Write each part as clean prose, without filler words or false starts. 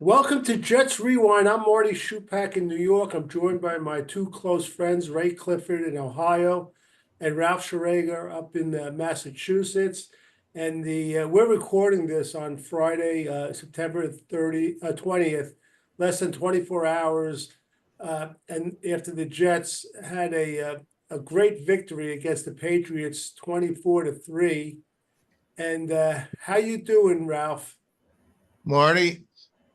Welcome to Jets Rewind. I'm Marty Schupak in New York. I'm joined by my two close friends, Ray Clifford in Ohio and Ralph Schrager up in Massachusetts. And we're recording this on Friday, September 20th, less than 24 hours. And after the Jets had a great victory against the Patriots, 24-3. And how you doing, Ralph? Marty,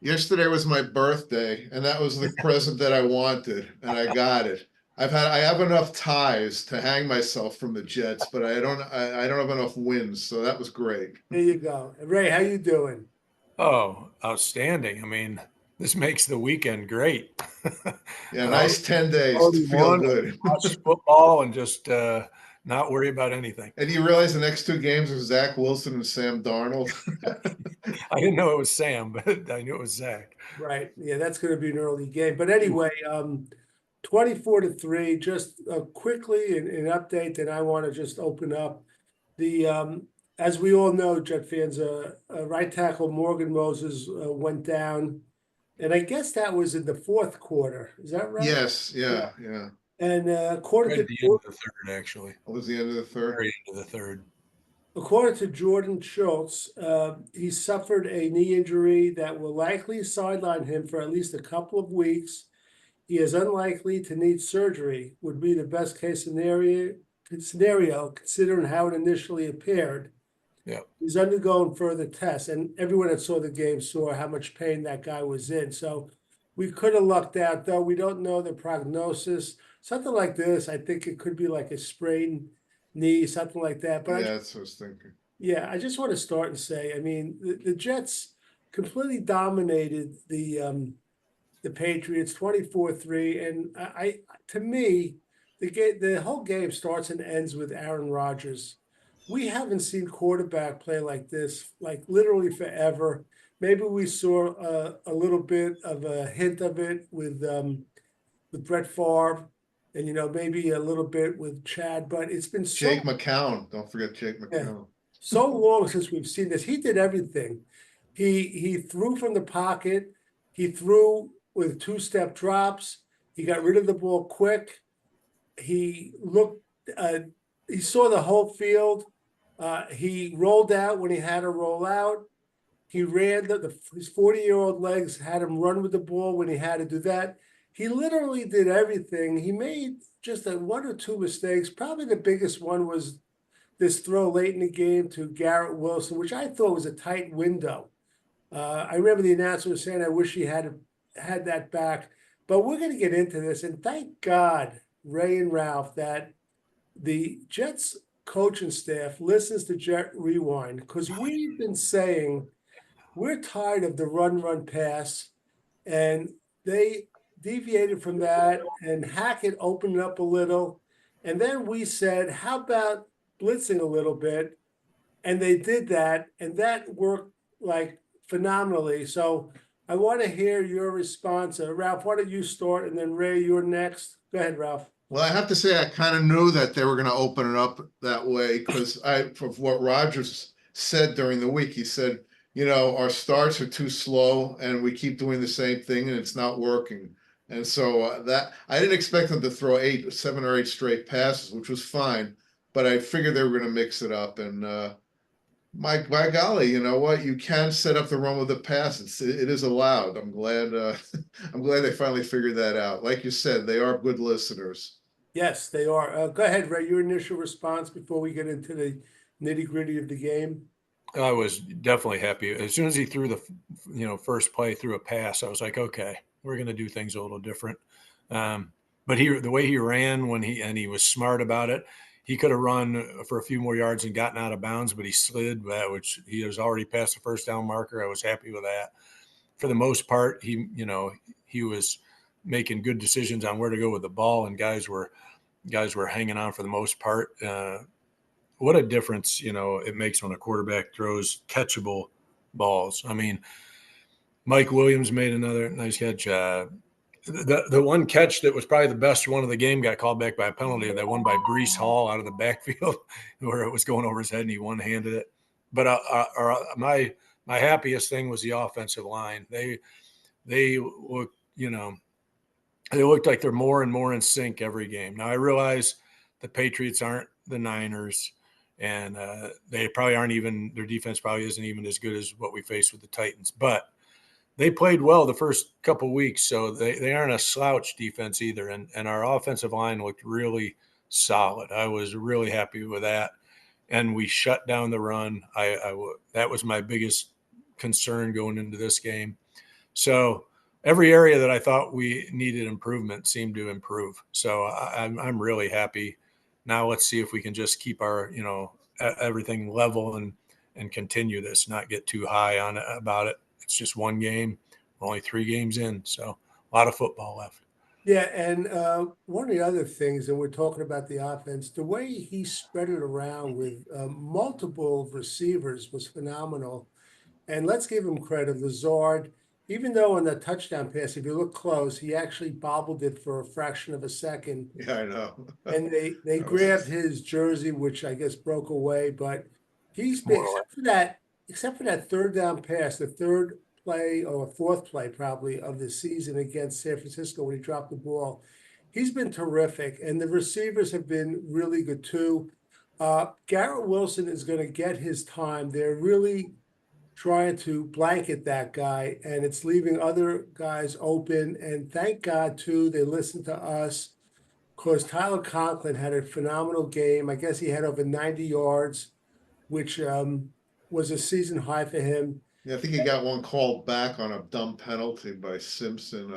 yesterday was my birthday, and that was the present that I wanted, and I got it. I have enough ties to hang myself from the Jets, but I don't have enough wins, so that was great. There you go. Ray, how you doing? Oh, outstanding. I mean, this makes the weekend great. Yeah, I nice 10 days to already feel won and good. watch football and just not worry about anything. And you realize the next two games are Zach Wilson and Sam Darnold? I didn't know it was Sam, but I knew it was Zach. Right. Yeah, that's going to be an early game. But anyway, 24-3, just quickly an update, and I want to just open up the as we all know, Jet fans, right tackle Morgan Moses went down, and I guess that was in the fourth quarter. Is that right? Yes, Yeah. yeah. And according Right to at the end of the third, actually. What was the end of the third? Very end of the third. According to Jordan Schultz, he suffered a knee injury that will likely sideline him for at least a couple of weeks. He is unlikely to need surgery, would be the best case scenario considering how it initially appeared. Yeah. He's undergoing further tests, and everyone that saw the game saw how much pain that guy was in. So we could have lucked out, though. We don't know the prognosis. Something like this, I think it could be like a sprained knee, something like that. But Yeah, that's what I was thinking. yeah, I just want to start and say, I mean, the Jets completely dominated the Patriots 24-3. And to me, the whole game starts and ends with Aaron Rodgers. We haven't seen quarterback play like this, like literally forever. Maybe we saw a little bit of a hint of it with Brett Favre, and maybe a little bit with Chad, but it's been so Jake McCown. Don't forget Jake yeah, McCown. so long since we've seen this. He did everything. He threw from the pocket. He threw with two-step drops. He got rid of the ball quick. He looked. He saw the whole field. He rolled out when he had to roll out. He ran his 40-year-old legs had him run with the ball when he had to do that. He literally did everything. He made just one or two mistakes. Probably the biggest one was this throw late in the game to Garrett Wilson, which I thought was a tight window. I remember the announcer was saying, "I wish he had that back." But we're going to get into this, and thank God, Ray and Ralph, that the Jets coaching staff listens to Jet Rewind, because we've been saying we're tired of the run, pass, and they deviated from that, and Hackett opened it up a little. And then we said, how about blitzing a little bit? And they did that, and that worked like phenomenally. So I want to hear your response. Ralph, why don't you start, and then Ray, you're next. Go ahead, Ralph. Well, I have to say, I kind of knew that they were going to open it up that way because of what Rogers said during the week. He said, our starts are too slow and we keep doing the same thing and it's not working. And so that I didn't expect them to throw 7 or 8 straight passes, which was fine, but I figured they were going to mix it up. And by golly, you know what? You can set up the run with the pass. It is allowed. I'm glad. I'm glad they finally figured that out. Like you said, they are good listeners. Yes, they are. Go ahead, Ray, your initial response before we get into the nitty-gritty of the game. I was definitely happy. As soon as he threw the, first play through a pass, I was like, okay, we're going to do things a little different. But the way he ran he was smart about it, he could have run for a few more yards and gotten out of bounds, but he slid, which he was already past the first down marker. I was happy with that. For the most part, he was making good decisions on where to go with the ball, and guys were hanging on for the most part. What a difference, it makes when a quarterback throws catchable balls. I mean, Mike Williams made another nice catch. The one catch that was probably the best one of the game got called back by a penalty. That one by Breece Hall out of the backfield where it was going over his head and he one-handed it. But my happiest thing was the offensive line. they look, they looked like they're more and more in sync every game. Now I realize the Patriots aren't the Niners, and they probably aren't even, their defense probably isn't even as good as what we faced with the Titans, but they played well the first couple of weeks, so they aren't a slouch defense either. And our offensive line looked really solid. I was really happy with that, and we shut down the run. That was my biggest concern going into this game. So every area that I thought we needed improvement seemed to improve. So I'm really happy. Now let's see if we can just keep our everything level and continue this, not get too high on it about it. It's just one game. We're only 3 games in, so a lot of football left. Yeah, and one of the other things, and we're talking about the offense, the way he spread it around with multiple receivers was phenomenal. And let's give him credit. Lazard, even though on the touchdown pass, if you look close, he actually bobbled it for a fraction of a second. Yeah, I know. And they That was- grabbed his jersey, which I guess broke away. But he's been, More or except for that third down pass, the third play or fourth play probably of the season against San Francisco when he dropped the ball. He's been terrific, and the receivers have been really good too. Garrett Wilson is going to get his time. They're really trying to blanket that guy, and it's leaving other guys open. And thank God too, they listened to us because Tyler Conklin had a phenomenal game. I guess he had over 90 yards, which was a season high for him. Yeah, I think he got one called back on a dumb penalty by Simpson,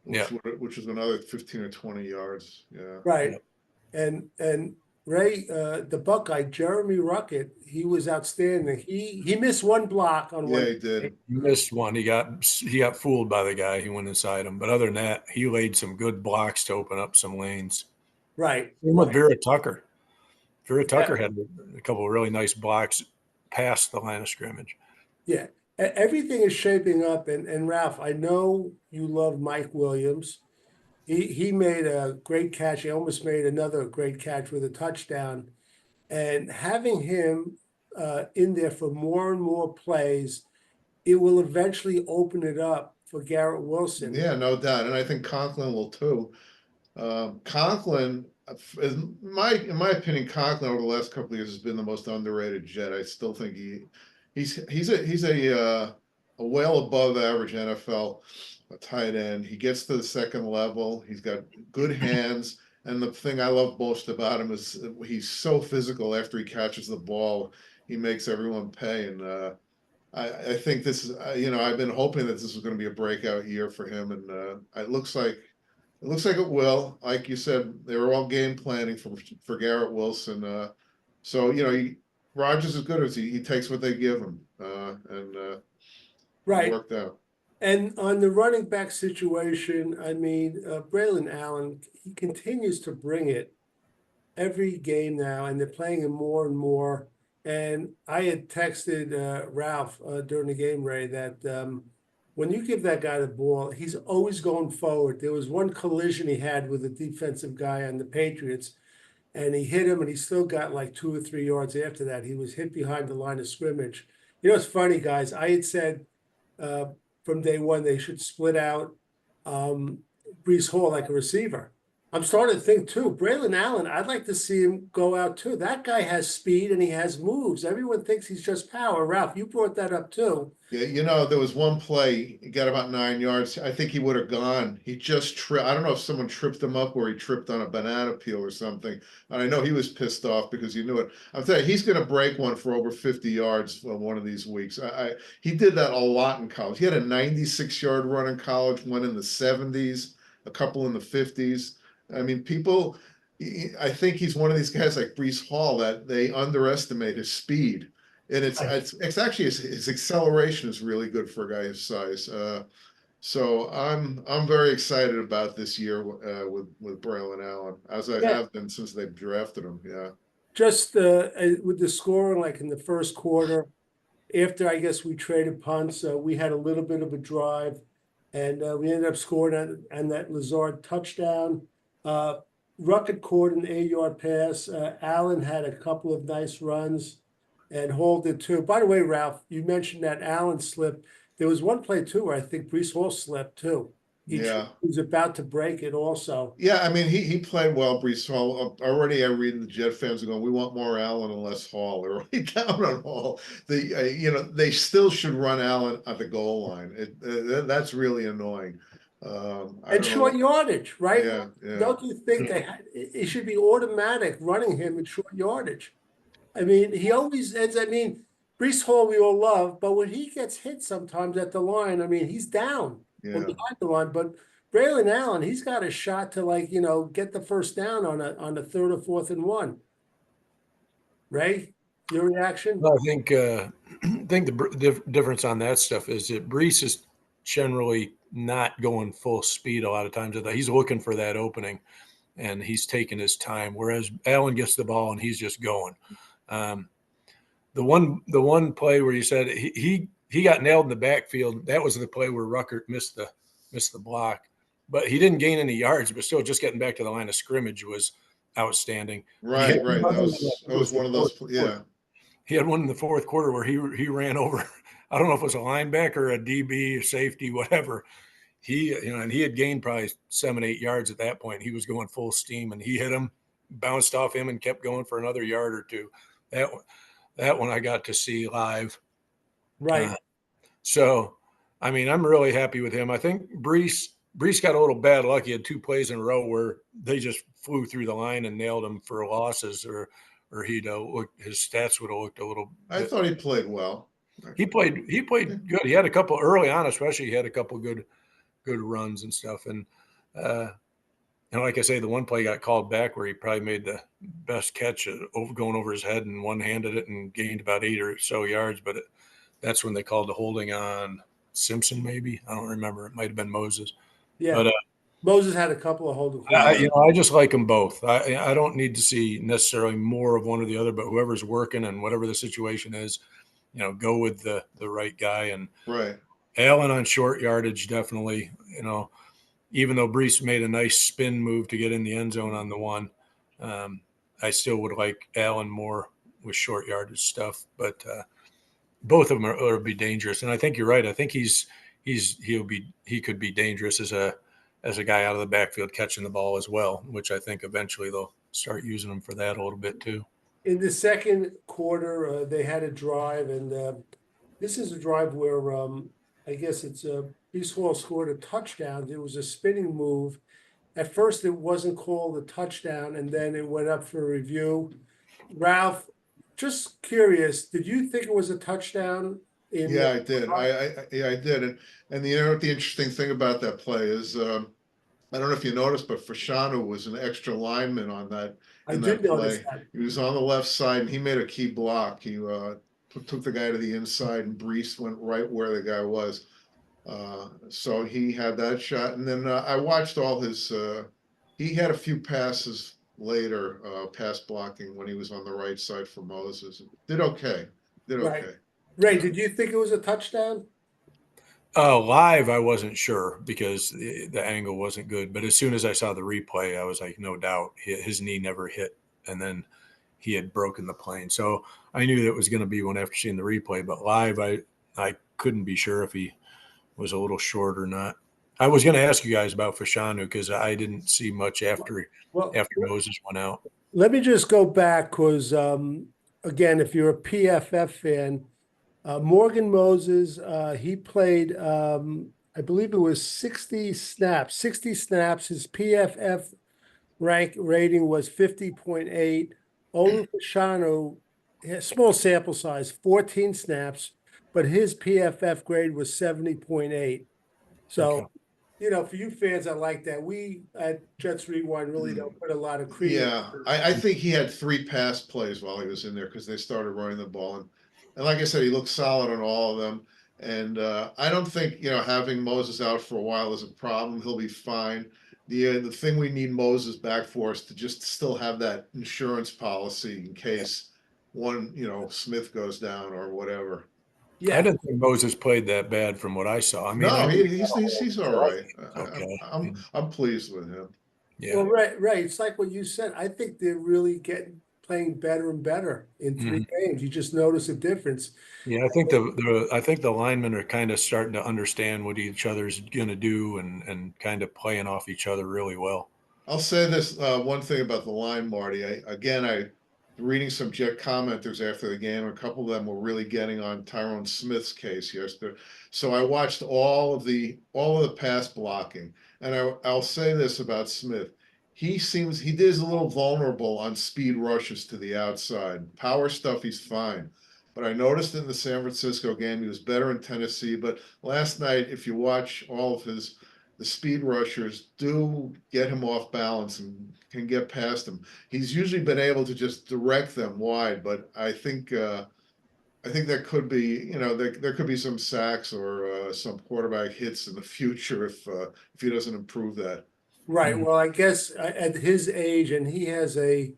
which was another 15 or 20 yards. Yeah. Right. Yeah. And Ray, the Buckeye, Jeremy Ruckett, he was outstanding. He missed one block on one. Yeah, he did. He missed one. He got fooled by the guy. He went inside him. But other than that, he laid some good blocks to open up some lanes. Right. Same with Vera Tucker. Vera Tucker had a couple of really nice blocks past the line of scrimmage. Yeah. Everything is shaping up. And Ralph, I know you love Mike Williams. He made a great catch. He almost made another great catch with a touchdown. And having him in there for more and more plays, it will eventually open it up for Garrett Wilson. Yeah, no doubt. And I think Conklin will too. Conklin, in my opinion, Conklin over the last couple of years has been the most underrated Jet. I still think he's a well above average NFL tight end. He gets to the second level. He's got good hands. And the thing I love most about him is he's so physical after he catches the ball. He makes everyone pay. And I think this is, I've been hoping that this was going to be a breakout year for him. And it looks like it will. Like you said, they were all game planning for Garrett Wilson. So, Rodgers is good as he takes what they give him. Right. It worked out. And on the running back situation, I mean, Braylon Allen, he continues to bring it every game now, and they're playing him more and more. And I had texted Ralph during the game, Ray, that when you give that guy the ball, he's always going forward. There was one collision he had with a defensive guy on the Patriots, and he hit him, and he still got like 2 or 3 yards after that. He was hit behind the line of scrimmage. It's funny, guys. I had said from day one they should split out Brees Hall like a receiver. I'm starting to think too, Braylon Allen, I'd like to see him go out too. That guy has speed and he has moves. Everyone thinks he's just power. Ralph, you brought that up too. Yeah, there was one play, he got about 9 yards. I think he would have gone. He just tripped. I don't know if someone tripped him up or he tripped on a banana peel or something. And I know he was pissed off because he knew it. I'm telling you, he's going to break one for over 50 yards one of these weeks. He did that a lot in college. He had a 96-yard run in college, one in the 70s, a couple in the 50s. I mean, I think he's one of these guys like Brees Hall that they underestimate his speed. And it's actually his acceleration is really good for a guy his size. So I'm very excited about this year with Braylon Allen, as I have been since they've drafted him. Yeah. Just with the scoring, like in the first quarter, after I guess we traded punts, we had a little bit of a drive, and we ended up scoring on that Lazard touchdown. Ruckett caught an 8-yard pass. Allen had a couple of nice runs. And Hall did too. By the way, Ralph, you mentioned that Allen slip. There was one play too where I think Brees Hall slipped too. He was about to break it also. Yeah, I mean, he played well, Brees Hall. Already I read the Jet fans are going, we want more Allen and less Hall. They're right down on Hall. They still should run Allen at the goal line. That's really annoying. And short yardage, right? Yeah. Don't you think it should be automatic running him in short yardage? I mean, he always ends. I mean, Brees Hall we all love, but when he gets hit sometimes at the line, I mean, he's down or behind the line. But Braylon Allen, he's got a shot to get the first down on a 3rd or 4th and 1. Ray, your reaction? Well, I think the difference on that stuff is that Brees is generally not going full speed a lot of times. He's looking for that opening, and he's taking his time. Whereas Allen gets the ball and he's just going. The one play where you said he got nailed in the backfield, that was the play where Ruckert missed the block, but he didn't gain any yards. But still, just getting back to the line of scrimmage was outstanding. Right. That was one of those. Yeah. He had one in the 4th quarter where he ran over. I don't know if it was a linebacker, a DB, a safety, whatever. And he had gained probably 7-8 yards at that point. He was going full steam, and he hit him, bounced off him, and kept going for another yard or two. That one I got to see live. Right. So, I mean, I'm really happy with him. I think Brees got a little bad luck. He had 2 plays in a row where they just flew through the line and nailed him for losses, or his stats would have looked a little. I thought he played well. He played good. He had a couple early on, especially. He had a couple good runs and stuff. And like I say, the one play got called back where he probably made the best catch going over his head and one-handed it and gained about 8 or so yards. But that's when they called the holding on Simpson, maybe. I don't remember. It might have been Moses. Yeah. But Moses had a couple of holding calls. I just like them both. I don't need to see necessarily more of one or the other, but whoever's working and whatever the situation is, go with the right guy. And right. Allen on short yardage, definitely, even though Brees made a nice spin move to get in the end zone on the one, I still would like Allen more with short yardage stuff, but both of them will be dangerous. And I think you're right. I think he could be dangerous as a guy out of the backfield catching the ball as well, which I think eventually they'll start using him for that a little bit too. In the 2nd quarter, they had a drive, and this is a drive where I guess it's Brees Hall scored a touchdown. There was a spinning move. At first, it wasn't called a touchdown, and then it went up for review. Ralph, just curious, did you think it was a touchdown? Yeah, I did. I did. And the interesting thing about that play is, I don't know if you noticed, but Fashanu was an extra lineman on that. I did notice that. He was on the left side, and he made a key block. He took the guy to the inside, and Brees went right where the guy was. So he had that shot. And then I watched all his he had a few passes later, pass blocking when he was on the right side for Moses. Did okay. Right. Ray, did you think it was a touchdown? Live, I wasn't sure because the angle wasn't good. But as soon as I saw the replay, I was like, no doubt, his knee never hit. And then he had broken the plane. So I knew that was going to be one after seeing the replay. But live, I couldn't be sure if he was a little short or not. I was going to ask you guys about Fashanu because I didn't see much after Moses went out. Let me just go back because, again, if you're a PFF fan, Morgan Moses, he played, I believe it was 60 snaps. His PFF rating was 50.8. Olu Fashanu, small sample size, 14 snaps, but his PFF grade was 70.8. So, for you fans, I like that. We at Jets Rewind really don't put a lot of credence. Yeah, I think he had 3 pass plays while he was in there because they started running the ball. And like I said, he looked solid on all of them. And I don't think, having Moses out for a while is a problem. He'll be fine. The thing we need Moses back for is to just still have that insurance policy in case one, Smith goes down or whatever. Yeah, I didn't think Moses played that bad from what I saw. I mean, no, he's all right. Okay. I'm pleased with him. Yeah. Well, right. It's like what you said. I think they're really getting playing better and better in 3 Mhm. games. You just notice a difference. Yeah, I think the linemen are kind of starting to understand what each other's going to do and kind of playing off each other really well. I'll say this one thing about the line, Marty. I reading some Jet commenters after the game. A couple of them were really getting on Tyrone Smith's case yesterday. So I watched all of the pass blocking, and I'll say this about Smith. He is a little vulnerable on speed rushes to the outside. Power stuff, he's fine. But I noticed in the San Francisco game, he was better in Tennessee. But last night, if you watch all of the speed rushers do get him off balance and can get past him. He's usually been able to just direct them wide, but I think there could be, there could be some sacks or some quarterback hits in the future if he doesn't improve that. Right. Mhm. Well, I guess at his age, and he has a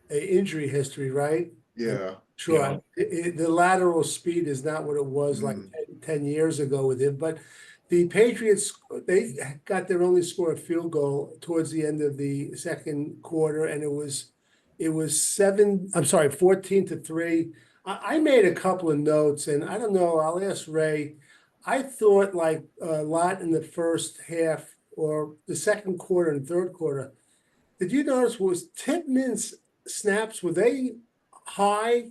injury history, right? Yeah. Sure. Yeah. The lateral speed is not what it was like Mm. 10 years ago with him, but the Patriots, they got their only score field goal towards the end of the second quarter, and it was 14-3. I made a couple of notes, and I don't know, I'll ask Ray. I thought like a lot in the first half or the second quarter and third quarter. Did you notice was Titman's snaps, were they high?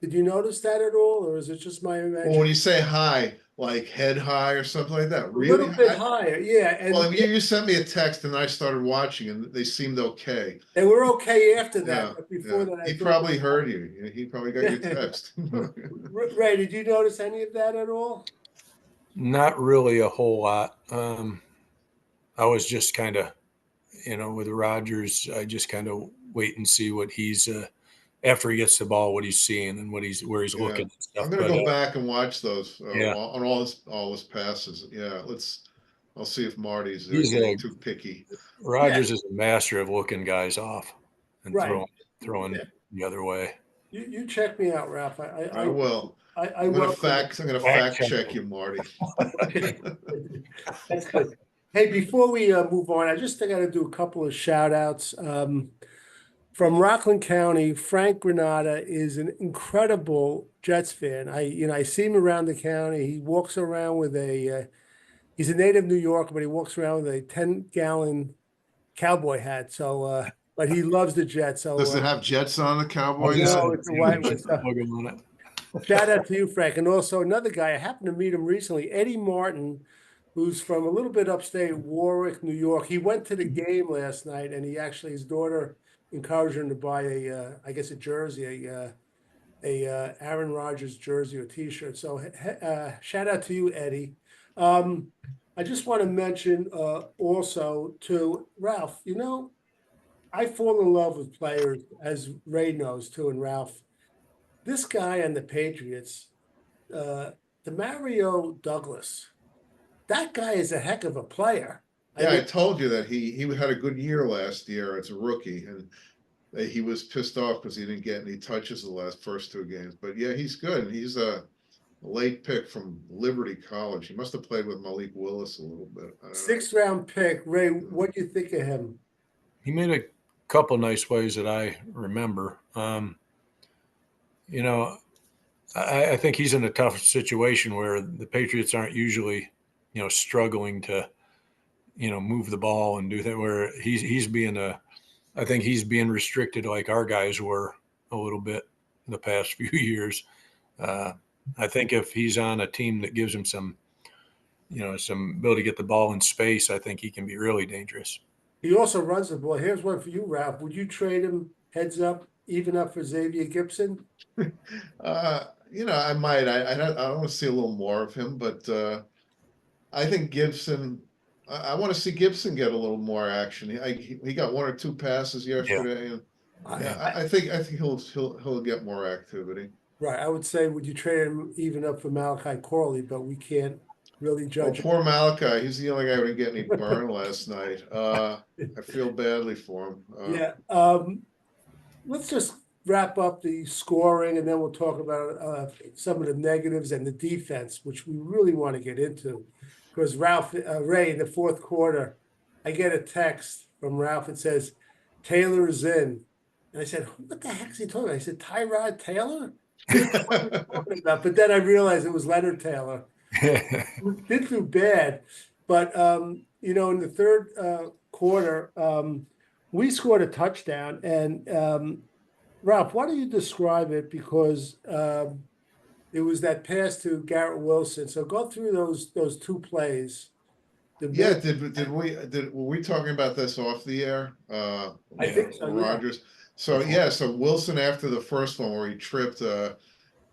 Did you notice that at all, or is it just my Well, when imagination? you say high, like head high or something like that, A really little bit high? higher, yeah, Well, I and mean, you sent me a text and I started watching and they seemed okay. they were okay after that, Yeah, but before yeah. that, I He thought. probably heard you. He probably got your text. Ray, did you notice any of that at all? Not really a whole lot. I was just kind of, with Rodgers, I just kind of wait and see what he's after he gets the ball, what he's seeing and where he's Yeah, looking and stuff. I'm gonna But go back and watch those yeah, on all his passes. Yeah, I'll see if Marty's he's getting a too picky. Yeah, Rodgers is a master of looking guys off and right. throwing Yeah. the other way. You check me out, Ralph. I will. I welcome it. I'm gonna Fact fact check. check you, Marty. Okay. That's good. Hey, before we move on, I just think I gotta do a couple of shout outs. From Rockland County, Frank Granata is an incredible Jets fan. I see him around the county. He walks around with he's a native New Yorker, but he walks around with a 10-gallon cowboy hat. So, but he loves the Jets. So, Does it have Jets on the I was Cowboys? just no, saying, it's a white one. Jets So, logo on it. shout out to you, Frank. And also another guy, I happened to meet him recently, Eddie Martin, who's from a little bit upstate Warwick, New York. He went to the game last night, and his daughter encouraged him to buy I guess a jersey, a Aaron Rodgers jersey or T-shirt. So shout out to you, Eddie. I just want to mention also to Ralph. I fall in love with players, as Ray knows too, and Ralph. This guy on the Patriots, uh, Mario Douglas. That guy is a heck of a player. I Yeah, I mean, told you that he had a good year last year as a rookie, and he was pissed off because he didn't get any touches the first 2 games. But yeah, he's good. He's a late pick from Liberty College. He must have played with Malik Willis a little bit. I don't know. 6th-round pick. Ray, what do you think of him? He made a couple nice plays that I remember. You know, I think he's in a tough situation where the Patriots aren't usually, struggling to, move the ball and do that. Where I think he's being restricted like our guys were a little bit in the past few years. I think if he's on a team that gives him some ability to get the ball in space, I think he can be really dangerous. He also runs the ball. Here's one for you, Ralph. Would you trade him heads up, even up for Xavier Gibson? I might. I want to see a little more of him, but I think Gibson. I want to see Gibson get a little more action. He got 1 or 2 passes yesterday, and yeah, I think he'll get more activity. Right. I would say, would you trade him even up for Malachi Corley? But we can't really Oh, judge poor Malachi. He's the only guy who didn't get any burn last night. I feel badly for him. Yeah. Let's just wrap up the scoring, and then we'll talk about some of the negatives and the defense, which we really want to get into. Because Ray, in the fourth quarter, I get a text from Ralph. It says, Taylor's in. And I said, what the heck is he talking about? I said, Tyrod Taylor? I didn't know what he was talking about, but then I realized it was Leonard Taylor. We did do bad, but in the third quarter, we scored a touchdown. And Ralph, why don't you describe it? Because it was that pass to Garrett Wilson. So go through those two plays. The Yeah, big, were we talking about this off the air? I think so. Yeah. Rogers. So yeah, so Wilson after the first one where he tripped and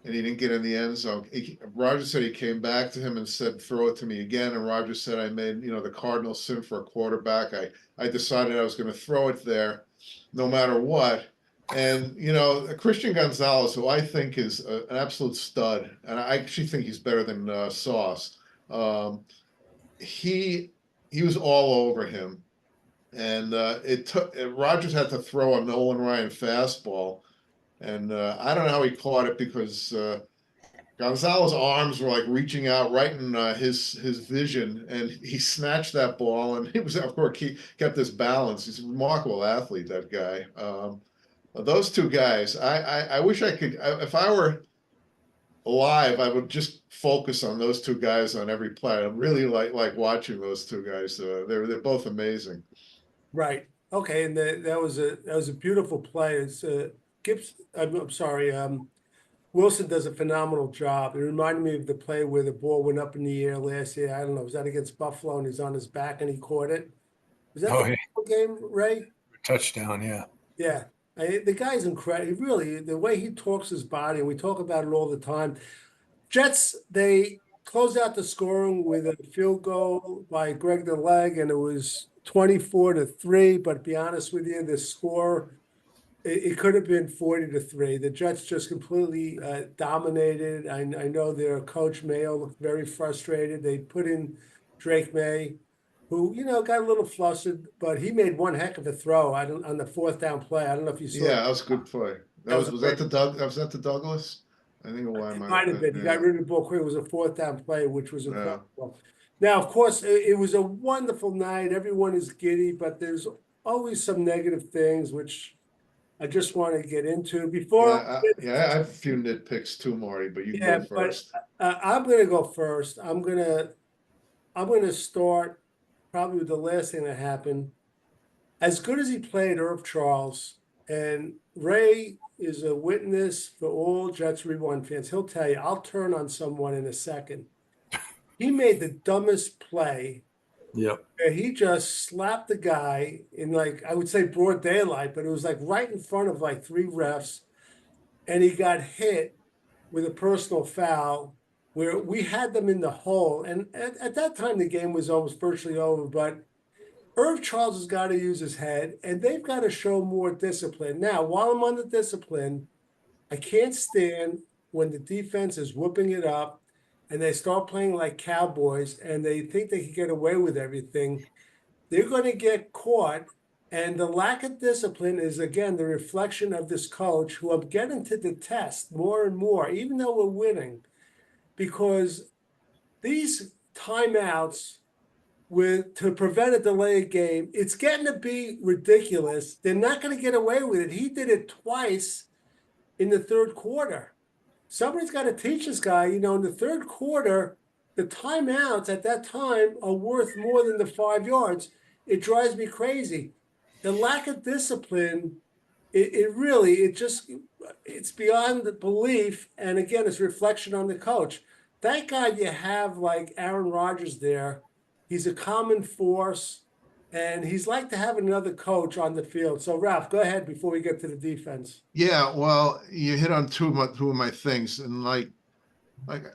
he didn't get in the end zone. Rogers said he came back to him and said, "Throw it to me again." And Rogers said, "I made the Cardinals sin for a quarterback. I decided I was going to throw it there, no matter what." And Christian Gonzalez, who I think is an absolute stud, and I actually think he's better than Sauce. He was all over him, and it took Rogers had to throw a Nolan Ryan fastball, and I don't know how he caught it because Gonzalez's arms were like reaching out right in his vision, and he snatched that ball, and it was, of course, he kept his balance. He's a remarkable athlete, that guy. Those two guys, I wish I could, if I were alive, I would just focus on those two guys on every play. I really like watching those two guys. They're both amazing. Right. Okay. And that was a beautiful play. It's Gibbs. I'm sorry. Wilson does a phenomenal job. It reminded me of the play where the ball went up in the air last year. I don't know. Was that against Buffalo? And he's on his back and he caught it. Was that Oh, the yeah. Buffalo game, Ray? Touchdown. Yeah. Yeah. The guy's incredible. Really, the way he talks his body, and we talk about it all the time. Jets, they closed out the scoring with a field goal by Greg the Leg, and it was 24-3. But to be honest with you, the score, it could have been 40-3. The Jets just completely dominated. I know their coach Mayo looked very frustrated. They put in Drake May, who got a little flustered, but he made one heck of a throw on the fourth down play. I don't know if you saw. Yeah, that was a good play. That was that the Doug? Was that the Douglas? I think It might have been. He got rid of the ball quick. It was a fourth down play, which was incredible. Now, of course, it was a wonderful night. Everyone is giddy, but there's always some negative things, which I just want to get into before. I have a few nitpicks too, Marty, but you can go first. But I'm going to go first. I'm going to start probably with the last thing that happened. As good as he played, Irv Charles, and Ray is a witness for all Jets Rewind fans. He'll tell you, I'll turn on someone in a second. He made the dumbest play. Yep. Where he just slapped the guy in, like, I would say broad daylight, but it was like right in front of like three refs. And he got hit with a personal foul where we had them in the hole. And at that time, the game was almost virtually over. But Irv Charles has got to use his head, and they've got to show more discipline. Now, while I'm on the discipline, I can't stand when the defense is whooping it up and they start playing like cowboys and they think they can get away with everything. They're going to get caught. And the lack of discipline is, again, the reflection of this coach who I'm getting to detest more and more, even though we're winning, because these timeouts to prevent a delayed game, it's getting to be ridiculous. They're not going to get away with it. He did it twice in the third quarter. Somebody's got to teach this guy, in the third quarter, the timeouts at that time are worth more than the 5 yards. It drives me crazy. The lack of discipline, it's beyond the belief. And again, it's reflection on the coach. Thank God you have like Aaron Rodgers there. He's a common force, and he's like to have another coach on the field. So, Ralph, go ahead before we get to the defense. Yeah, well, you hit on two of my things, and like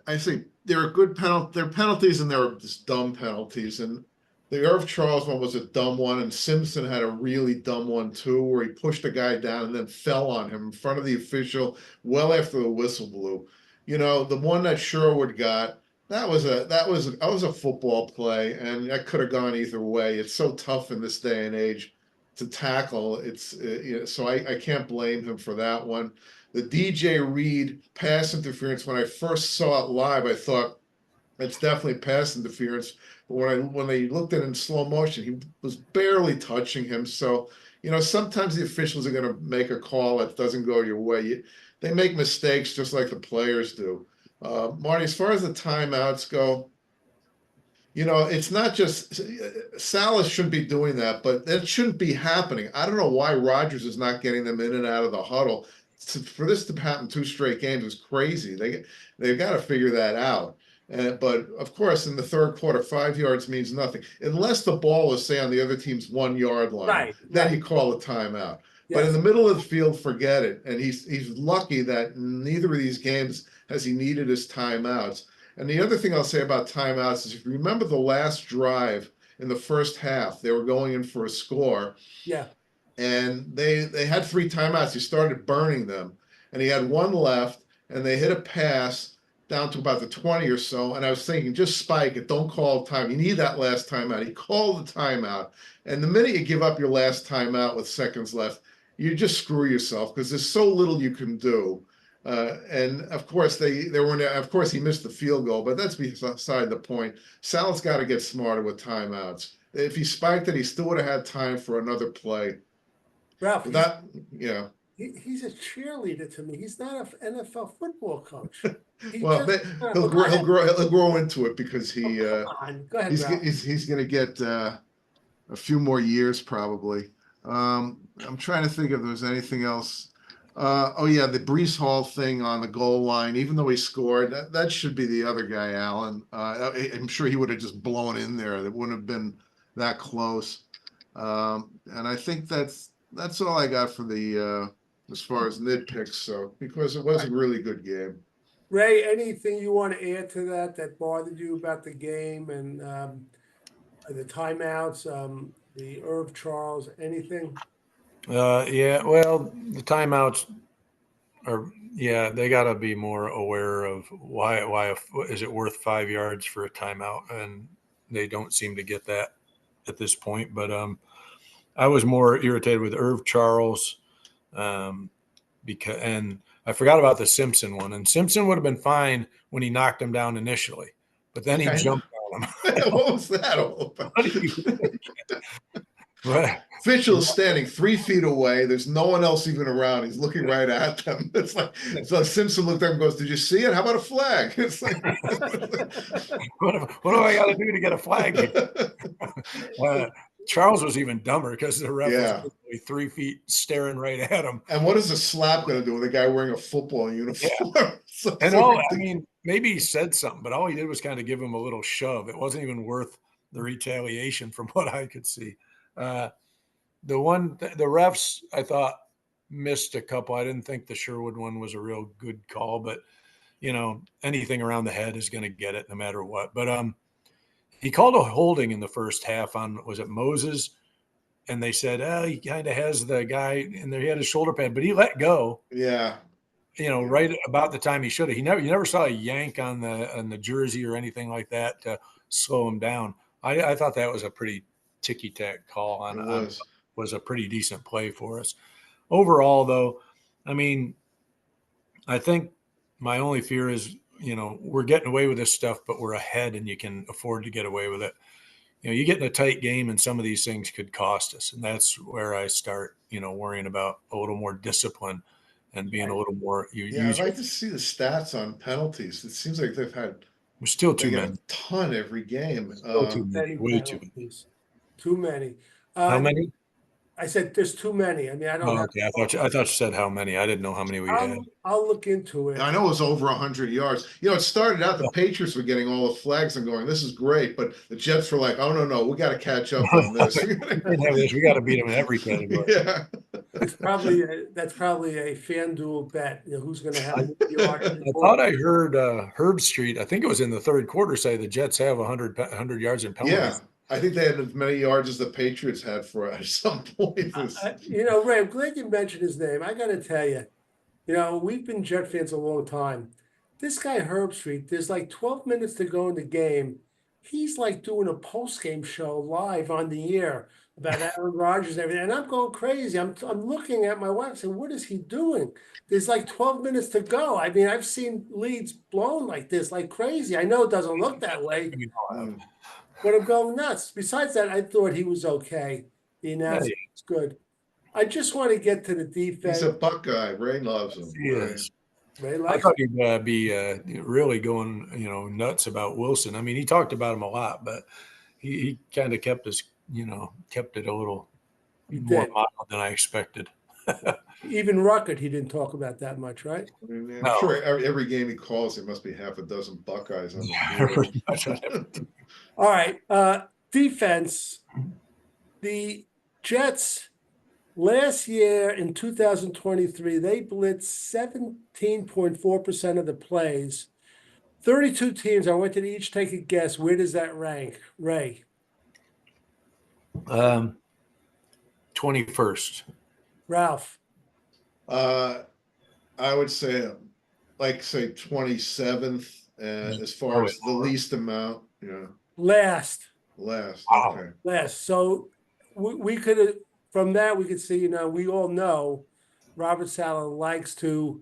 I say, there are good there are penalties, and there are just dumb penalties. And the Irv Charles one was a dumb one, and Simpson had a really dumb one too, where he pushed a guy down and then fell on him in front of the official well after the whistle blew. The one that Sherwood got. That was a football play, and that could have gone either way. It's so tough in this day and age to tackle. So I can't blame him for that one. The DJ Reed pass interference. When I first saw it live, I thought it's definitely pass interference. But when they looked at it in slow motion, he was barely touching him. So sometimes the officials are going to make a call that doesn't go your way. They make mistakes just like the players do. Marty, as far as the timeouts go, it's not just Salas shouldn't be doing that, but that shouldn't be happening. I don't know why Rodgers is not getting them in and out of the huddle. For this to happen 2 straight games is crazy. They've got to figure that out. But of course, in the third quarter, 5 yards means nothing unless the ball is, say, on the other team's 1 yard line. Right, Then right. you call a timeout. But Yes. in the middle of the field, forget it. And he's lucky that neither of these games has he needed his timeouts. And the other thing I'll say about timeouts is, if you remember the last drive in the first half, they were going in for a score. Yeah. And they had 3 timeouts. He started burning them, and he had 1 left, and they hit a pass down to about the 20 or so. And I was thinking, just spike it. Don't call time. You need that last timeout. He called the timeout. And the minute you give up your last timeout with seconds left, you just screw yourself, because there's so little you can do. And of course, of course, he missed the field goal, but that's beside the point. Sal's got to get smarter with timeouts. If he spiked it, he still would have had time for another play. Ralph, Yeah. he's a cheerleader to me. He's not an NFL football coach. Well, he'll grow into it, because come on. Go ahead, Ralph. he's going to get a few more years probably. I'm trying to think if there was anything else. The Breece Hall thing on the goal line, even though he scored, that should be the other guy, Allen. I'm sure he would have just blown in there. It wouldn't have been that close. And I think that's all I got for the as far as nitpicks. So, because it was a really good game. Ray, anything you want to add to that bothered you about the game and the timeouts, the Irv Charles, anything? Yeah, well, the timeouts they got to be more aware of why is it worth 5 yards for a timeout, and they don't seem to get that at this point. But I was more irritated with Irv Charles, and I forgot about the Simpson one. And Simpson would have been fine when he knocked him down initially, but then he jumped on him. What was that all about? But Mitchell's standing 3 feet away. There's no one else even around. He's looking right at them. It's like Simpson looked up and goes, "Did you see it? How about a flag?" It's like, what do I got to do to get a flag? Charles was even dumber, because the ref was 3 feet staring right at him. And what is a slap going to do with a guy wearing a football uniform? Yeah. Maybe he said something, but all he did was kind of give him a little shove. It wasn't even worth the retaliation, from what I could see. The refs, I thought, missed a couple. I didn't think the Sherwood one was a real good call, but anything around the head is going to get it no matter what. But he called a holding in the first half on, was it Moses? And they said, he kind of has the guy in there. He had his shoulder pad, but he let go. Yeah. Right about the time he should have. You never saw a yank on the jersey or anything like that to slow him down. I thought that was a pretty ticky-tack call was a pretty decent play for us. Overall, though, I think my only fear is, we're getting away with this stuff, but we're ahead and you can afford to get away with it. You get in a tight game and some of these things could cost us. And that's where I start, worrying about a little more discipline and being a little more. I'd like to see the stats on penalties. It seems like they've had still too many. A ton every game. Too many. Way too many. Too many. How many? I said there's too many. I don't. Okay. I thought you said how many. I didn't know how many we had. I'll look into it. I know it was over 100 yards. It started out the Patriots were getting all the flags and going, "This is great," but the Jets were like, "Oh no, we got to catch up on this. We got to beat them in every category." Yeah. That's probably a FanDuel bet. Who's going to have yards? I thought I heard Herb Street. I think it was in the third quarter, say the Jets have 100 yards in penalties. Yeah. I think they had as many yards as the Patriots had for at some point. Ray, I'm glad you mentioned his name. I got to tell you, we've been Jet fans a long time. This guy, Herb Street, there's like 12 minutes to go in the game. He's like doing a post-game show live on the air about Aaron Rodgers and everything. And I'm going crazy. I'm looking at my wife saying, what is he doing? There's like 12 minutes to go. I've seen leads blown like this, like crazy. I know it doesn't look that way. But I'm going nuts. Besides that, I thought he was okay. The announcement was good. I just want to get to the He's defense. a Buckeye. Ray loves him. He is. Ray I likes thought he'd be really going, nuts about Wilson. I mean, he talked about him a lot, but he kind of kept kept it a little He more did. mild than I expected. Even Ruckert, he didn't talk about that much, right? I mean, I'm No. sure every game he calls, there must be half a dozen Buckeyes on the Pretty board. much on everything. All right. Defense. The Jets last year in 2023, they blitzed 17.4% of the plays. 32 teams. I want you to each take a guess. Where does that rank? Ray. 21st. Ralph. I would say, say 27th, as far Probably as the least amount. Yeah, Last. last. Wow. Okay. Last. So we could have, from that, we could see, we all know Robert Saleh likes to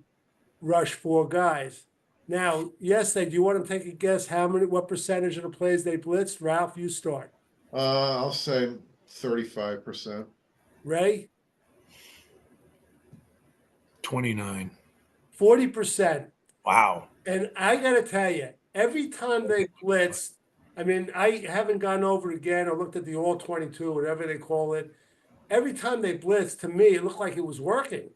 rush 4 guys. Now, yesterday, do you want to take a guess what percentage of the plays they blitzed? Ralph, you start. I'll say 35%. Ray? 29. 40%. Wow. And I got to tell you, every time they blitzed, I mean, I haven't gone over it again or looked at the all 22, whatever they call it. Every time they blitzed, to me, it looked like it was working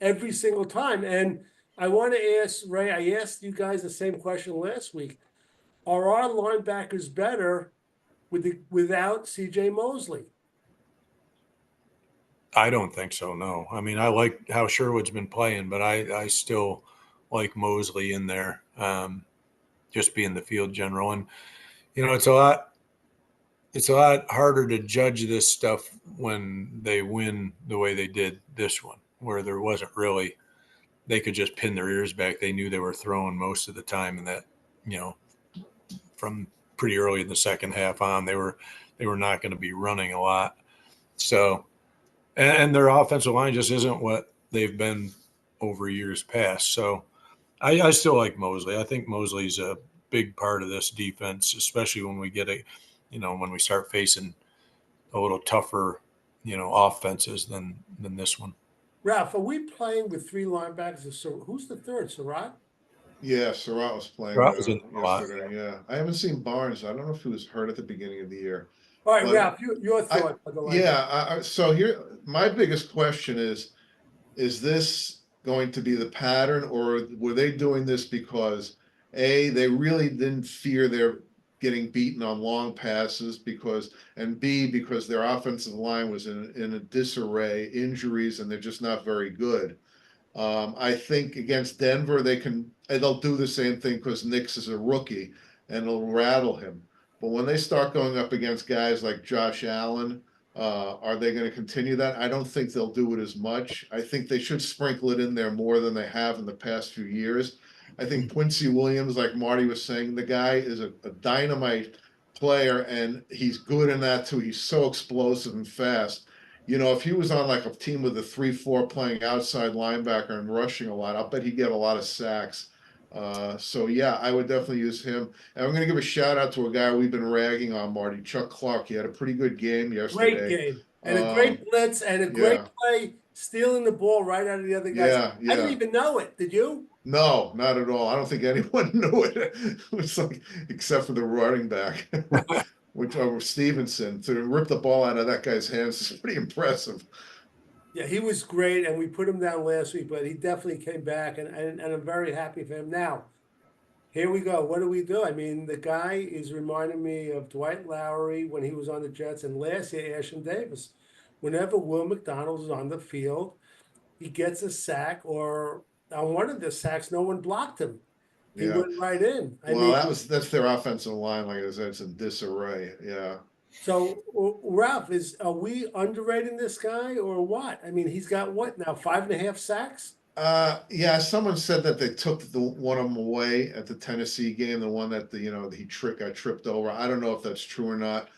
every single time. And I want to ask Ray, I asked you guys the same question last week. Are our linebackers better without CJ Mosley? I don't think so. No. I mean, I like how Sherwood's been playing, but I still like Mosley in there, just being the field general. And, it's a lot harder to judge this stuff when they win the way they did this one, where there wasn't really, they could just pin their ears back. They knew they were throwing most of the time, and that, from pretty early in the second half on, they were not going to be running a lot. So, and their offensive line just isn't what they've been over years past. So I still like Mosley. I think Mosley's a big part of this defense, especially when we get when we start facing a little tougher, offenses than this one. Ralph, are we playing with 3 linebackers? So who's the third? Surratt? Yeah, Surratt was playing Surratt was in a lot, yesterday. Yeah, I haven't seen Barnes. I don't know if he was hurt at the beginning of the year. All right, But Ralph, your thoughts on the linebacker. So here, my biggest question is this going to be the pattern, or were they doing this because A, they really didn't fear their getting beaten on long passes, and B, because their offensive line was in a disarray, injuries, and they're just not very good. I think against Denver, they'll do the same thing because Nix is a rookie and it'll rattle him. But when they start going up against guys like Josh Allen, are they going to continue that? I don't think they'll do it as much. I think they should sprinkle it in there more than they have in the past few years. I think Quincy Williams, like Marty was saying, the guy is a dynamite player, and he's good in that too. He's so explosive and fast. If he was on like a team with a 3-4 playing outside linebacker and rushing a lot, I'll bet he'd get a lot of sacks. So yeah, I would definitely use him. And I'm going to give a shout out to a guy we've been ragging on, Marty, Chuck Clark. He had a pretty good game yesterday. Great game. And a great blitz and a great play, stealing the ball right out of the other guys. Yeah. I didn't even know it. Did you? No, not at all. I don't think anyone knew it. It was like, except for the running back, which was Stevenson. To rip the ball out of that guy's hands is pretty impressive. Yeah, he was great, and we put him down last week, but he definitely came back, and I'm very happy for him. Now, here we go. What do we do? I mean, the guy is reminding me of Dwight Lowery when he was on the Jets, and last year, Ashton Davis. Whenever Will McDonald is on the field, he gets a sack, or on one of the sacks, no one blocked him. He went right in. That's their offensive line. Like I said, it's in disarray. Yeah. So, Ralph, are we underrating this guy or what? I mean, he's got what now, 5.5 sacks? Yeah. Someone said that they took one of them away at the Tennessee game, the one that got tripped over. I don't know if that's true or not.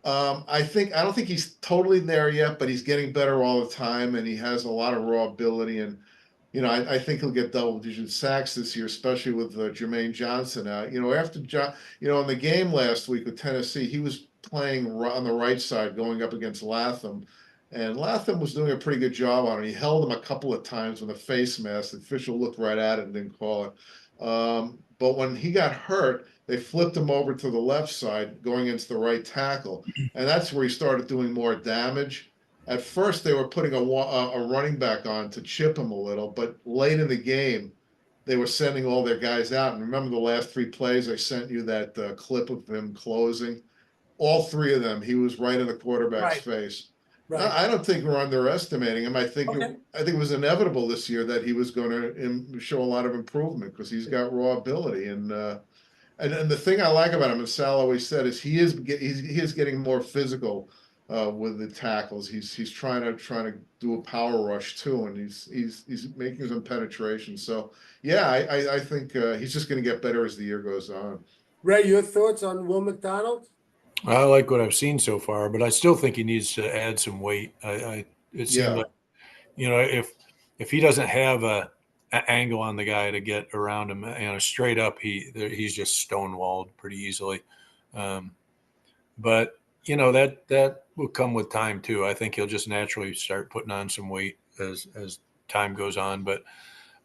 I don't think he's totally there yet, but he's getting better all the time, and he has a lot of raw ability. And I think he'll get double-digit sacks this year, especially with Jermaine Johnson out. After in the game last week with Tennessee, he was playing on the right side, going up against Latham, And Latham was doing a pretty good job on it. He held him a couple of times with a face mask. The official looked right at it and didn't call it. But when he got hurt, they flipped him over to the left side, going into the right tackle, and that's where he started doing more damage. At first, they were putting a running back on to chip him a little, but late in the game, they were sending all their guys out. And remember the last 3 plays, I sent you that clip of him closing. All 3 of them, he was right in the quarterback's Right. face. Right. I don't think we're underestimating him. I think Okay. it was inevitable this year that he was going to show a lot of improvement because he's got raw ability. And the thing I like about him, as Sal always said, is he is getting more physical with the tackles. He's trying to do a power rush too, and he's making some penetration. So yeah, I think he's just going to get better as the year goes on. Ray, your thoughts on Will McDonald? I like what I've seen so far, but I still think he needs to add some weight. It seems Yeah. like, if he doesn't have an angle on the guy to get around him, straight up, he's just stonewalled pretty easily. But that will come with time too. I think he'll just naturally start putting on some weight as time goes on. But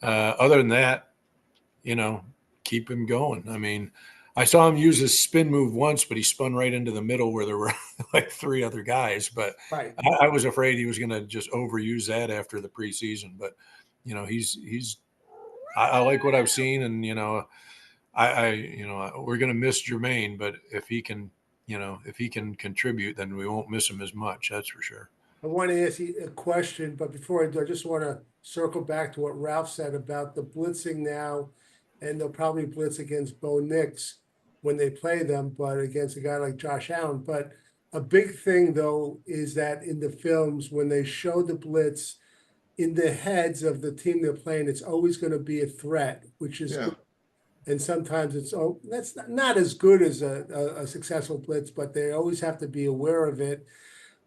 other than that, keep him going. I mean, I saw him use his spin move once, but he spun right into the middle where there were like 3 other guys. But Right. I was afraid he was going to just overuse that after the preseason. But I like what I've seen, and we're going to miss Jermaine, but if he can contribute, then we won't miss him as much. That's for sure. I want to ask you a question, but before I do, I just want to circle back to what Ralph said about the blitzing now, and they'll probably blitz against Bo Nix when they play them, but against a guy like Josh Allen. But a big thing, though, is that in the films, when they show the blitz in the heads of the team they're playing, it's always going to be a threat, which is Yeah. good. And sometimes that's not as good as a successful blitz, but they always have to be aware of it.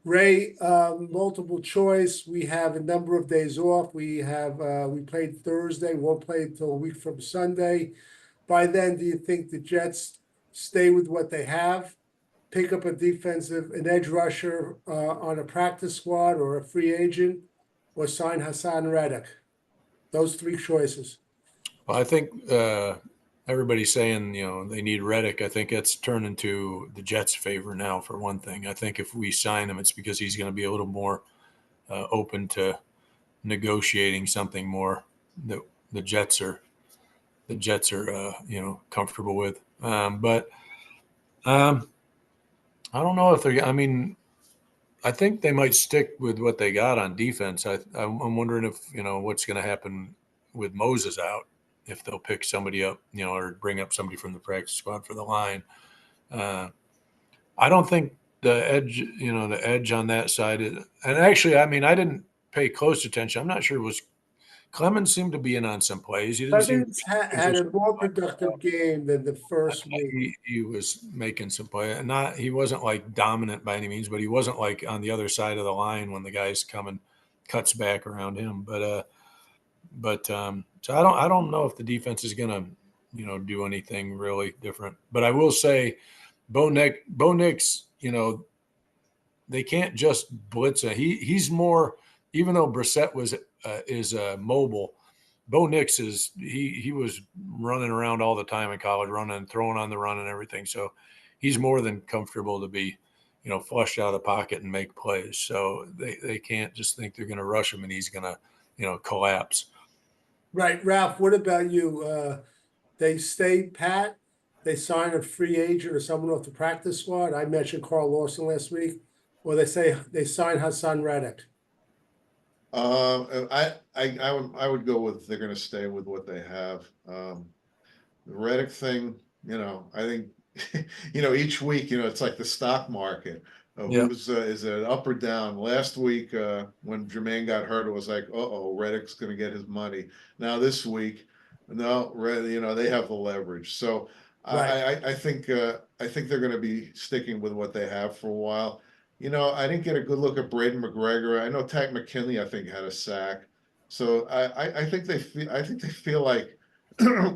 Ray, multiple choice. We have a number of days off. We played Thursday, won't play until a week from Sunday. By then, do you think the Jets stay with what they have, pick up an edge rusher on a practice squad or a free agent, or sign Hassan Reddick? Those 3 choices. Well, I think everybody's saying they need Reddick. I think that's turned into the Jets' favor now. For one thing, I think if we sign him, it's because he's going to be a little more open to negotiating something more that the Jets are comfortable with. But I don't know if they're. I mean, I think they might stick with what they got on defense. I'm wondering if what's going to happen with Moses out, if they'll pick somebody up, or bring up somebody from the practice squad for the line. I don't think the edge on that side is, and actually, I mean, I didn't pay close attention. I'm not sure. Clemens seemed to be in on some plays. He didn't seem. Clemens had a more productive game than the first week. He was making some play, and he wasn't like dominant by any means, but he wasn't like on the other side of the line when the guy's coming, cuts back around him. So I don't know if the defense is gonna do anything really different. But I will say, Bo Nix, they can't just blitz him. He's more, even though Brissett is mobile. Bo Nix he was running around all the time in college, running, throwing on the run and everything. So he's more than comfortable to be, flushed out of the pocket and make plays. So they can't just think they're going to rush him and he's going to, collapse. Right, Ralph, what about you? They stay pat, they sign a free agent or someone off the practice squad. I mentioned Carl Lawson last week, or they say they sign Hassan Reddick. I would go with they're going to stay with what they have. The Reddick thing, I think, each week, it's like the stock market. Who's is it up or down? Last week, when Jermaine got hurt, it was like, Reddick's going to get his money. Now this week, no, they have the leverage. So Right. I think they're going to be sticking with what they have for a while. I didn't get a good look at Braden McGregor. I know Tack McKinley, I think, had a sack. So I think they feel like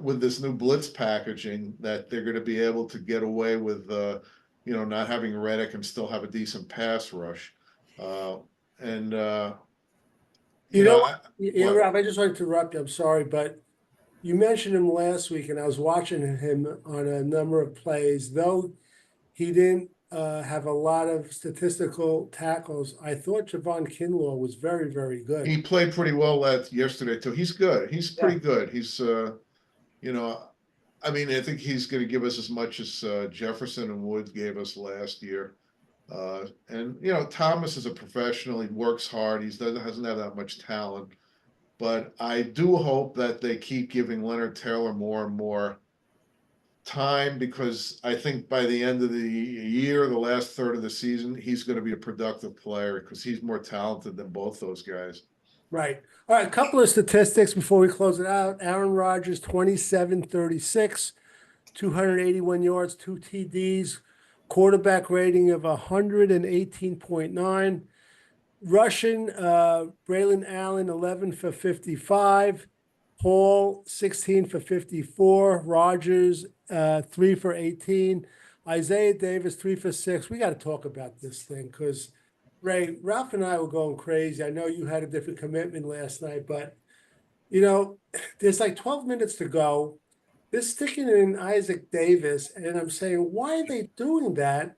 with this new blitz packaging that they're going to be able to get away with not having Reddick and still have a decent pass rush. And You know, what? Ralph, I just wanted to interrupt you. I'm sorry, but you mentioned him last week, and I was watching him on a number of plays. Though he didn't have a lot of statistical tackles, I thought Javon Kinlaw was very, very good. He played pretty well yesterday too. He's good. He's pretty good. He's I mean, I think he's going to give us as much as Jefferson and Woods gave us last year. And Thomas is a professional. He works hard. Doesn't have that much talent, but I do hope that they keep giving Leonard Taylor more and more time, because I think by the end of the year, the last third of the season, he's going to be a productive player because he's more talented than both those guys. Right. All right, a couple of statistics before we close it out. Aaron Rodgers, 27-36, 281 yards, 2 TDs, quarterback rating of 118.9. Russian, Braylon Allen, 11 for 55. Paul, 16 for 54. Rodgers, 3 for 18. Isaiah Davis, 3 for 6. We got to talk about this thing because, Ray, Ralph and I were going crazy. I know you had a different commitment last night, but, there's like 12 minutes to go. They're sticking in Isaac Davis, and I'm saying, why are they doing that?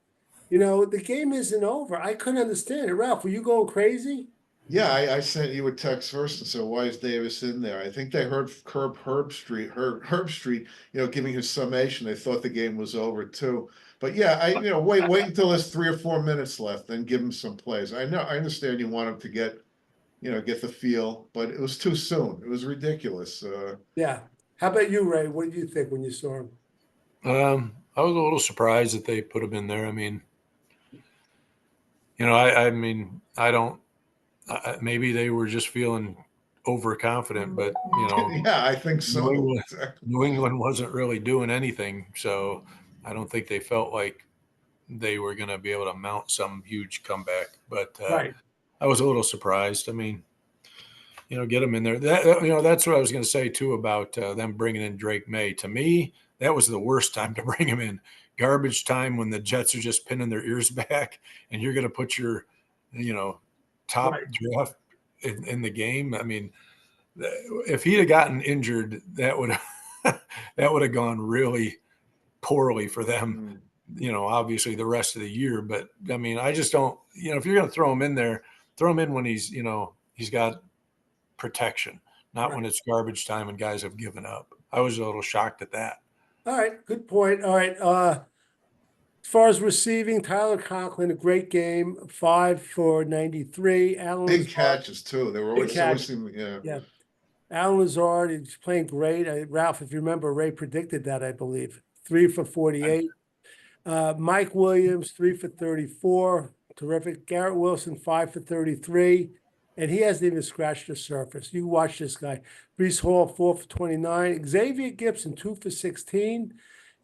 The game isn't over. I couldn't understand it. Ralph, were you going crazy? Yeah, I sent you a text first and said, "Why is Davis in there?" I think they heard Herb Street, giving his summation. They thought the game was over too. But yeah, wait until there's 3 or 4 minutes left, then give him some plays. I understand you want him to get the feel, but it was too soon. It was ridiculous. Yeah. How about you, Ray? What did you think when you saw him? I was a little surprised that they put him in there. I mean, I mean, I don't. Maybe they were just feeling overconfident, but yeah, I think so. New England wasn't really doing anything, so I don't think they felt like they were going to be able to mount some huge comeback. But Right. I was a little surprised. I mean, get them in there. That's what I was going to say too about them bringing in Drake May. To me, that was the worst time to bring him in. Garbage time when the Jets are just pinning their ears back, and you're going to put your, top draft in the game. I mean, if he'd have gotten injured, that would have gone really poorly for them. Obviously the rest of the year. But I mean, I just don't. If you're going to throw him in there, throw him in when he's got protection, not when it's garbage time and guys have given up. I was a little shocked at that. All right, good point. All right. As far as receiving, Tyler Conklin, a great game, 5 for 93. Alan Big Lazard, catches too. They were always yeah. Alan Lazard is playing great. Ralph, if you remember, Ray predicted that, I believe. 3 for 48. Mike Williams, 3 for 34. Terrific. Garrett Wilson, 5 for 33. And he hasn't even scratched the surface. You watch this guy. Brees Hall, 4 for 29. Xavier Gibson, 2 for 16.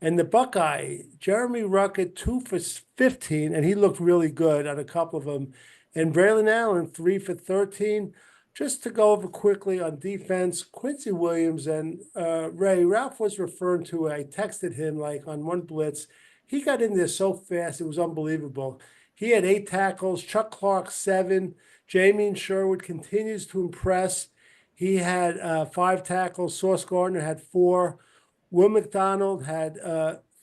And the Buckeye, Jeremy Ruckert, 2 for 15. And he looked really good on a couple of them. And Braylon Allen, 3 for 13. Just to go over quickly on defense, Quincy Williams and Ray, Ralph was referring to, I texted him like on one blitz. He got in there so fast, it was unbelievable. He had 8 tackles, Chuck Clark 7. Jamie Sherwood continues to impress. He had 5 tackles. Sauce Gardner had 4. Will McDonald had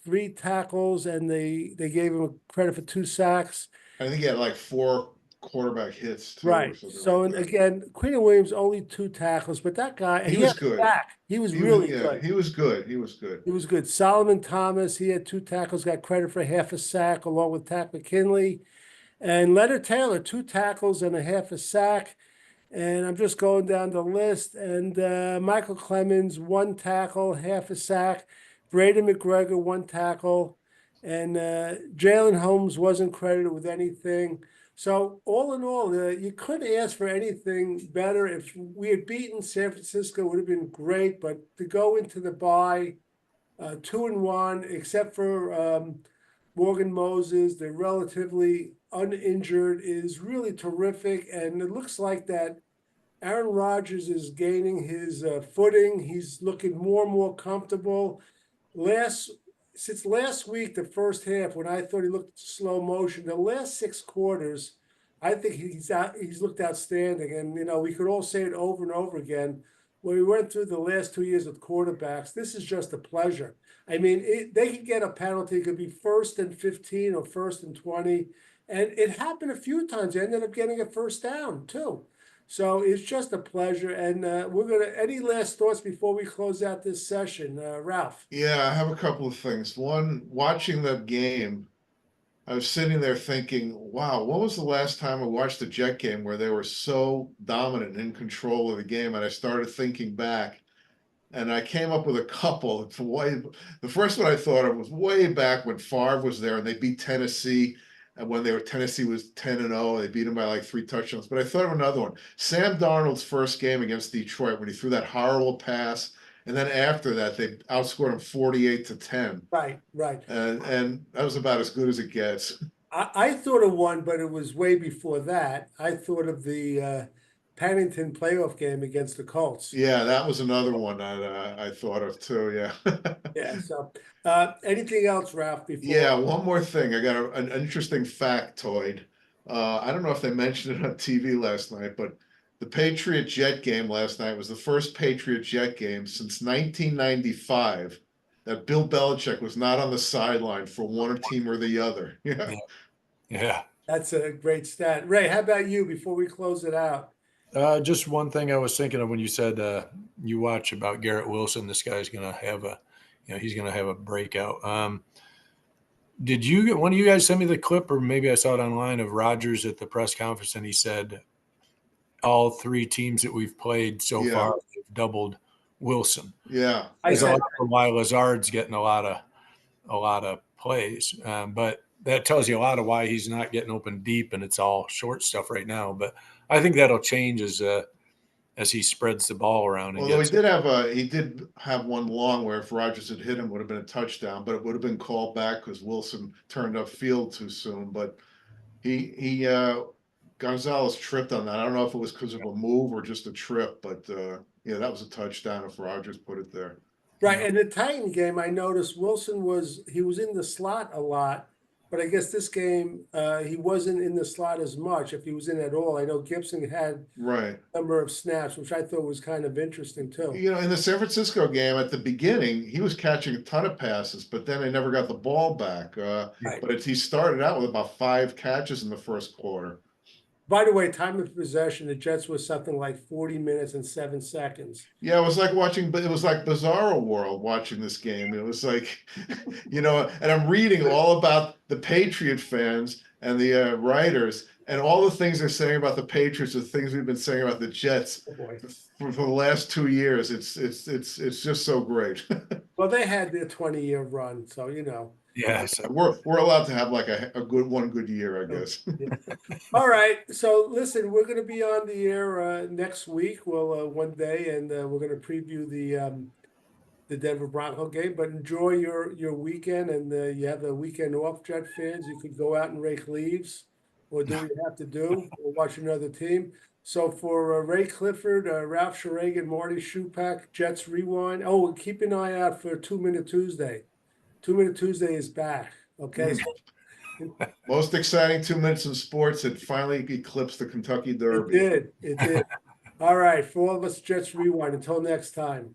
3 tackles, and they gave him credit for 2 sacks. I think he had like 4 quarterback hits too. Right. So, and again, Quinn Williams only 2 tackles, but that guy, he was good. He was really good. He was good. He was good. He was good. Solomon Thomas, he had 2 tackles, got credit for half a sack, along with Tack McKinley. And Leonard Taylor, 2 tackles and a half a sack. And I'm just going down the list. And Michael Clemens, 1 tackle, half a sack. Braden McGregor, 1 tackle. And Jalen Holmes wasn't credited with anything. So all in all, you couldn't ask for anything better. If we had beaten San Francisco, it would have been great. But to go into the bye, 2-1, except for Morgan Moses, they're relatively uninjured, is really terrific. And it looks like that Aaron Rodgers is gaining his footing. He's looking more and more comfortable. Since last week, the first half, when I thought he looked slow motion, the last 6 quarters, I think he's looked outstanding, and we could all say it over and over again. When we went through the last 2 years with quarterbacks, this is just a pleasure. I mean, they could get a penalty. It could be 1st and 15 or 1st and 20, and it happened a few times. They ended up getting a first down too. So it's just a pleasure. And we're gonna. Any last thoughts before we close out this session, Ralph? Yeah, I have a couple of things. One, watching that game, I was sitting there thinking, wow, when was the last time I watched a Jet game where they were so dominant and in control of the game? And I started thinking back, and I came up with a couple. The first one I thought of was way back when Favre was there and they beat Tennessee. And when Tennessee was 10-0, they beat them by like 3 touchdowns. But I thought of another one. Sam Darnold's first game against Detroit when he threw that horrible pass. And then after that, they outscored him 48-10. Right, right. And that was about as good as it gets. I thought of one, but it was way before that. I thought of the Pennington playoff game against the Colts. Yeah, that was another one that I thought of too. Yeah. Yeah. So, anything else, Ralph? Before? Yeah, one more thing. I got an interesting factoid. I don't know if they mentioned it on TV last night, but the Patriot Jet game last night was the first Patriot Jet game since 1995 that Bill Belichick was not on the sideline for one team or the other. Yeah. Yeah. That's a great stat. Ray, how about you before we close it out? Just one thing I was thinking of when you said you watch about Garrett Wilson. This guy's going to have he's going to have a breakout. Did you get one of you guys send me the clip, or maybe I saw it online, of Rodgers at the press conference, and he said all 3 teams that we've played so far have doubled Wilson. Yeah. There's a lot of why Lazard's getting a lot of plays, but that tells you a lot of why he's not getting open deep, and it's all short stuff right now. But I think that'll change as he spreads the ball around. And Although he did have one long where if Rodgers had hit him, it would have been a touchdown, but it would have been called back because Wilson turned upfield too soon. But he Gonzalez tripped on that. I don't know if it was because of a move or just a trip, but yeah, that was a touchdown if Rodgers put it there. Right. And the Titan game, I noticed Wilson was in the slot a lot, but I guess this game he wasn't in the slot as much, if he was in at all. I know Gibson had a number of snaps, which I thought was kind of interesting too. In the San Francisco game at the beginning, he was catching a ton of passes, but then they never got the ball back. But he started out with about 5 catches in the first quarter. By the way, time of possession, the Jets was something like 40 minutes and 7 seconds. Yeah, it was like Bizarro World watching this game. It was like, and I'm reading all about the Patriot fans and the writers, and all the things they're saying about the Patriots are things we've been saying about the Jets for the last 2 years. It's just so great. Well, they had their 20-year run, so Yes, we're allowed to have like a good year, I guess. Yeah. All right. So listen, we're going to be on the air next week. Well, one day, and we're going to preview the Denver Bronco game. But enjoy your weekend, and you have a weekend off, Jet fans. You could go out and rake leaves, or do what you have to do, or watch another team. So for Ray Clifford, Ralph Schragen, Marty Schupak, Jets Rewind. Oh, keep an eye out for 2 Minute Tuesday. 2 Minute Tuesday is back. Okay. Most exciting 2 minutes in sports. It finally eclipsed the Kentucky Derby. It did. All right. For all of us, Jets Rewind. Until next time.